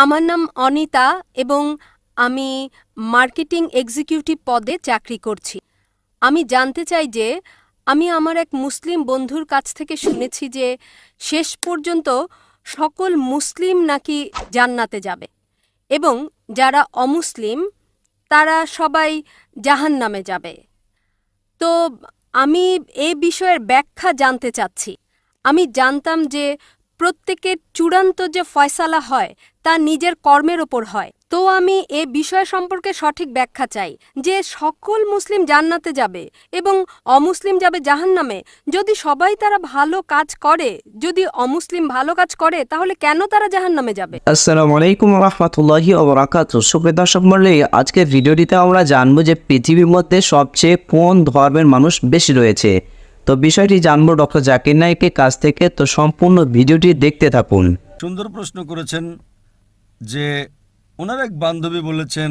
আমার নাম অনিতা এবং আমি মার্কেটিং এক্সিকিউটিভ পদে চাকরি করছি। আমি জানতে চাই যে আমি আমার এক মুসলিম বন্ধুর কাছ থেকে শুনেছি যে শেষ পর্যন্ত সকল মুসলিম নাকি জান্নাতে যাবে এবং যারা অমুসলিম তারা সবাই জাহান্নামে যাবে। তো আমি এই বিষয়ের ব্যাখ্যা জানতে চাচ্ছি। আমি জানতাম যে প্রত্যেকের চূড়ান্ত যে ফয়সালা হয় তা নিজের কর্মের ওপর হয়। তো আমি এ বিষয় সম্পর্কে সঠিক ব্যাখ্যা চাই যে সকল মুসলিম জান্নাতে যাবে এবং অমুসলিম যাবে জাহান্নামে। যদি সবাই তারা ভালো কাজ করে, যদি অমুসলিম ভালো কাজ করে, তাহলে কেন তারা জাহান্নামে যাবে? আসসালামু আলাইকুম রহমতুল্লাহি ওয়া বারাকাতুহু। সুপ্রিয় দর্শক মণ্ডলী, আজকের ভিডিওটিতে আমরা জানবো যে পৃথিবীর মধ্যে সবচেয়ে কোন ধর্মের মানুষ বেশি রয়েছে। তো বিষয়টি জানবো ডক্টর জাকির নাইকের কাছ থেকে। তো সম্পূর্ণ ভিডিওটি দেখতে থাকুন। সুন্দর প্রশ্ন করেছেন যে ওনার এক বান্ধবী বলেছেন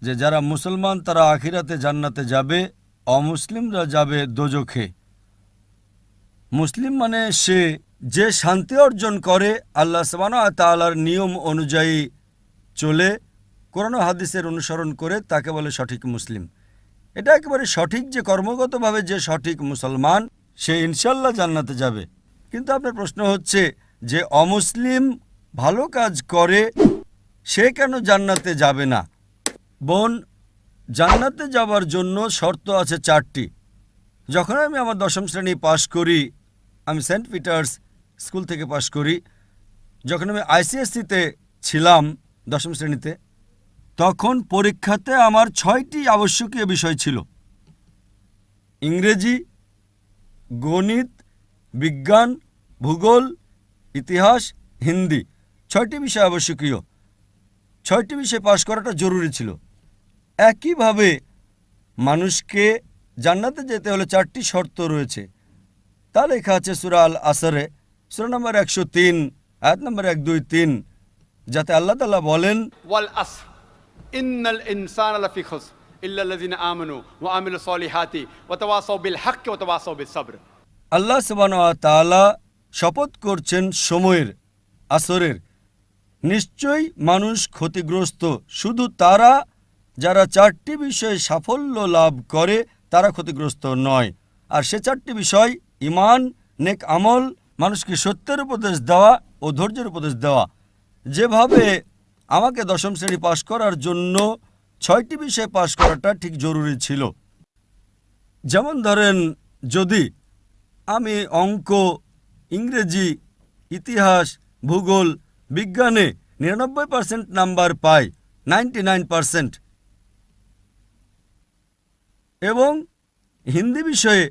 যে যারা মুসলমান তারা আখিরাতে জান্নাতে যাবে, অমুসলিমরা যাবে দোজখে। মুসলিম মানে সে যে শান্তি অর্জন করে আল্লাহ সুবহানাহু ওয়া তাআলার নিয়ম অনুযায়ী চলে, কোরআন ও হাদিসের অনুসরণ করে, তাকে বলে সঠিক মুসলিম। এটা একেবারে সঠিক যে কর্মগতভাবে যে সঠিক মুসলমান সে ইনশাল্লাহ জান্নাতে যাবে। কিন্তু আপনার প্রশ্ন হচ্ছে যে অমুসলিম ভালো কাজ করে সে কেন জান্নাতে যাবে না? বোন, জান্নাতে যাওয়ার জন্য শর্ত আছে 4টি। যখন আমি আমার 10ম শ্রেণী পাশ করি, আমি সেন্ট পিটার্স স্কুল থেকে পাশ করি, যখন আমি আইসিএসসিতে ছিলাম 10ম শ্রেণীতে, তখন পরীক্ষাতে আমার 6টি আবশ্যকীয় বিষয় ছিল: ইংরেজি, গণিত, বিজ্ঞান, ভূগোল, ইতিহাস, হিন্দি। 6টি বিষয় আবশ্যকীয়। 6টি বিষয় পাশ করাটা জরুরি ছিল। একইভাবে মানুষকে জান্নাতে যেতে হলে 4টি শর্ত রয়েছে। তা লেখা আছে সূরা আল আসরে, সূরা নম্বর 103, আয়াত নম্বর 1, 2, 3, যাতে আল্লাহ তাআলা বলেন, ওয়াল আসর ইন্নাল ইনসানা লাফি খুসর ইল্লা আল্লাযিনা আমানু ওয়া আমিলুস সলিহাতি ওয়া তাওয়াসাউ বিল হক ওয়া তাওয়াসাউ বিস সবর। আল্লাহ সুবহানাহু ওয়া তাআলা শপথ করছেন সময়ের, আসরের। নিশ্চয়ই মানুষ ক্ষতিগ্রস্ত, শুধু তারা যারা 4টি বিষয়ে সাফল্য লাভ করে তারা ক্ষতিগ্রস্ত নয়। আর সে 4টি বিষয়: ঈমান, নেক আমল, মানুষকে সত্যের উপদেশ দেওয়া ও ধৈর্যের উপদেশ দেওয়া। যেভাবে আমাকে 10ম শ্রেণী পাশ করার জন্য 6টি বিষয় পাশ করাটা ঠিক জরুরি ছিল। যেমন ধরেন, যদি আমি অঙ্ক, ইংরেজি, ইতিহাস, ভূগোল, বিজ্ঞানে 99% নাম্বার পাই, 99%, এবং হিন্দি বিষয়ে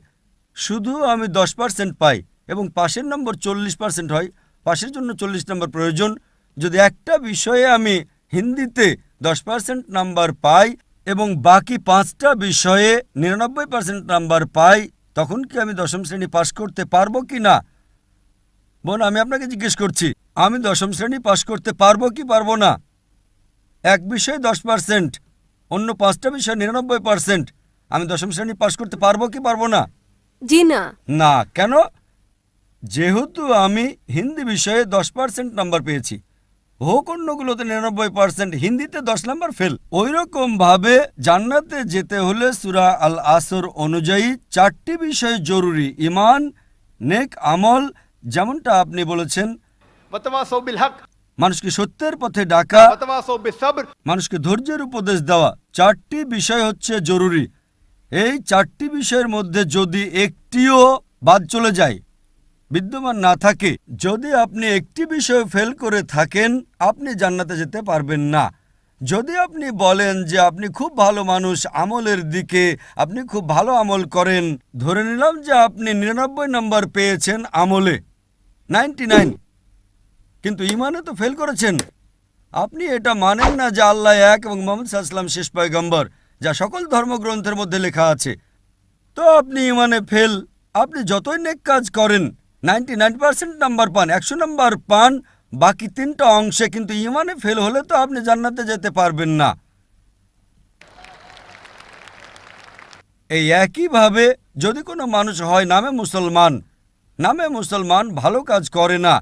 শুধু আমি 10% পাই এবং পাশের নম্বর 40% হয়, পাশের জন্য 40 নম্বর প্রয়োজন। যদি একটা বিষয়ে আমি হিন্দিতে 10% নাম্বার পাই এবং বাকি 5টা বিষয়ে 99% নাম্বার পাই, তখন কি আমি 10ম শ্রেণী পাশ করতে পারবো কি না? বোন, আমি আপনাকে জিজ্ঞেস করছি, আমি 10ম শ্রেণী পাশ করতে পারবো কি পারবো না? এক বিষয়ে 10%, অন্য 5টা বিষয়ে 99%, আমি 10ম শ্রেণী পাশ করতে পারবো কি পারবো না? জি না। না। কেন? যেহেতু আমি হিন্দি বিষয়ে 10% নাম্বার পেয়েছি, হোক অন্যগুলোতে 99%, হিন্দিতে 10 নাম্বার ফেল। ওই রকম ভাবে জান্নাতে যেতে হলে সূরা আল আসর অনুযায়ী 4টি বিষয় জরুরি: ঈমান, নেক আমল, যেমনটা আপনি বলেছেন, ওয়া তাওয়াসাউ বিল হক, মানুষকে সত্যের পথে ডাকা, ওয়া তাওয়াসাউ বিস সবর, মানুষকে ধৈর্যের উপদেশ দেওয়া। 4টি বিষয় হচ্ছে জরুরি। এই 4টি বিষয়ের মধ্যে যদি একটিও বাদ চলে যায়, বিদ্যমান না থাকে, যদি আপনি একটি বিষয় ফেল করে থাকেন, আপনি জান্নাতে যেতে পারবেন না। যদি আপনি বলেন যে আপনি খুব ভালো মানুষ, আমলের দিকে আপনি খুব ভালো আমল করেন, ধরে নিলাম যে আপনি 99 নম্বর পেয়েছেন আমলে, 99, কিন্তু ঈমানে তো ফেল করেছেন। আপনি এটা মানেন না যে আল্লাহ এক এবং মুহাম্মদ সাল্লাল্লাহু আলাইহি ওয়াসাল্লাম শেষ পয়গম্বর, যা সকল ধর্মগ্রন্থের মধ্যে লেখা আছে। তো আপনি ঈমানে ফেল। আপনি যতই নেক কাজ করেন, 99% নাম্বার পান, 100 নাম্বার পান বাকি 3টা অংশে, কিন্তু ঈমানে ফেল হলে তো আপনি জান্নাতে যেতে পারবেন না। এই একইভাবে যদি কোনো মানুষ হয় নামে মুসলমান, ভালো কাজ করে না,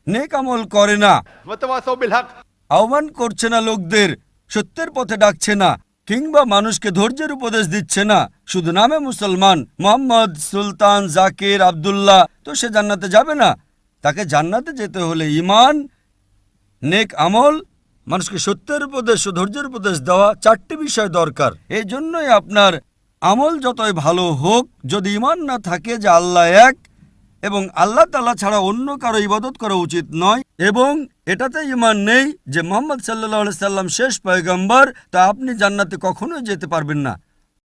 নেক আমল করে না, ওয়া তাওয়াসাউ বিল হক, আহ্বান করছে না লোকদের, সত্যের পথে ডাকছে না, কিংবা মানুষকে ধৈর্যের উপদেশ দিচ্ছে না, শুধু নামে মুসলমান, মোহাম্মদ, সুলতান, জাকির, আব্দুল্লাহ, তো সে জান্নাতে যাবে না। তাকে জান্নাতে যেতে হলে ঈমান, নেক আমল, মানুষকে সত্যের উপদেশ ও ধৈর্যের উপদেশ দেওয়া, 4টি বিষয় দরকার। এই জন্যই আপনার আমল যতই ভালো হোক, যদি ঈমান না থাকে যে আল্লাহ এক এবং আল্লাহ তাআলা ছাড়া অন্য কারো ইবাদত করা উচিত নয়, এবং এটাতে ঈমান নেই যে মুহাম্মদ সাল্লাল্লাহু আলাইহি সাল্লাম শেষ পয়গম্বর, তা আপনি জান্নাতে কখনোই যেতে পারবেন না।